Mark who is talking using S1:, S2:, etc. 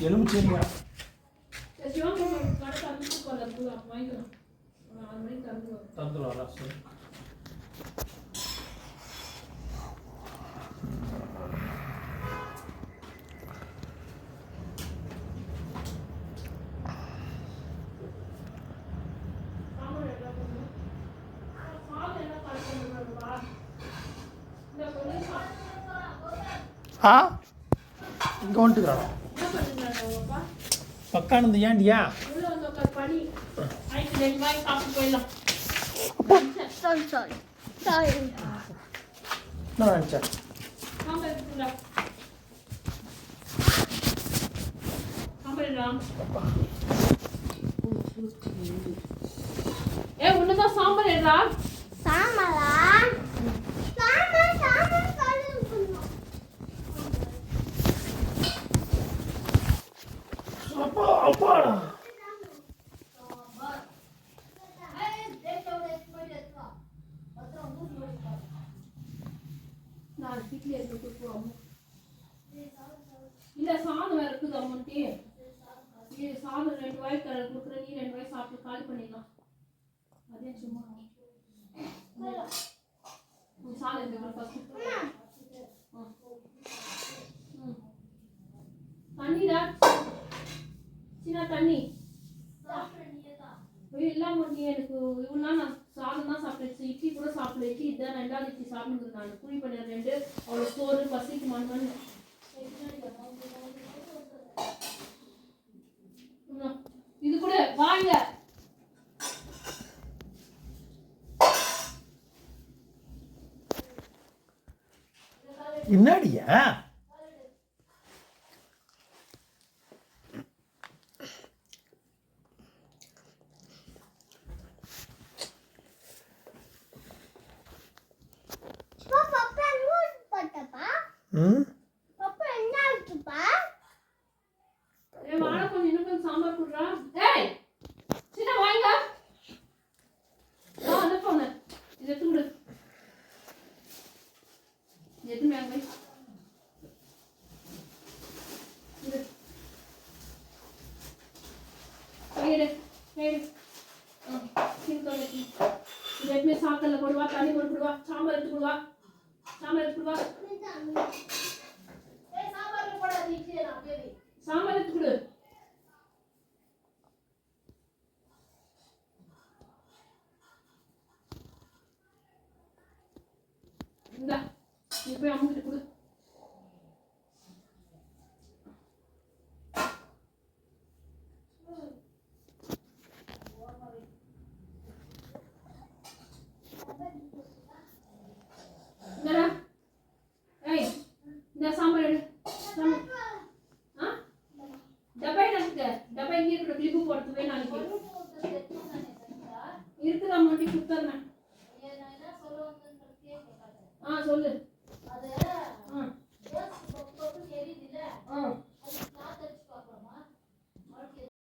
S1: எலுமிச்சையா தந்துடுவாரா? சரி. ஆ இங்கே வந்துட்டுக்கிறாடா பக்கானது ஏண்டியா என்ன நினச்சேன்
S2: உன்னதான் சாம்பார் எடுறா
S3: சாமலா
S1: அப்பாடா
S2: இல்ல சாதம் வேற இருக்குது அம்மன்ட்டி சாதம் 2 வாய் கொடுக்குறேன் நீ 2 வாய் சாப்பிட்டு காலி பண்ணிடலாம் அதே சும்மா சாதம் எடுத்து ஃபர்ஸ்ட் தண்ணிடா சின்ன தண்ணி இல்லாம நீ எனக்கு இவ்வளோ நான் சாதம் தான் சாப்பிடுச்சு இட்லி கூட சாப்பிடல இட்லி இதுதான் 2வது இட்லி சாப்பிடுறது நான் குழி பண்ண 2 அவ்வளோ சோறு பசிக்கு மாட்டேன்னு இது கூட வாங்க
S1: என்னடியா
S3: பப்பா என்ன ஆச்சுப்பா
S2: வாழை கொஞ்சம் இன்னும் கொஞ்சம் சாம்பார் குடுறா ஏய் சின்ன வாங்க அனுப்போங்க இதை எடுத்து விடு எது மேங்க கையிடு இது சாக்கல்ல போடுவா தண்ணி போடுவா சாம்பார் எடுத்து கொடுவா சாம்பார் எடுத்து கொடுவா சாம்பார் எடுத்து கொடு இந்தா நீ போய் அம்முக்கிட்ட கொடு இந்தடா ஏய் இந்த சாம்பார் எடு டப்பா எடுத்துக்க டப்பா இங்கே இருக்கிற கிளிப்பு போடுறது வேணும் நாளைக்கு இருக்குதா மட்டும் கொடுத்துறேன் சொல்லு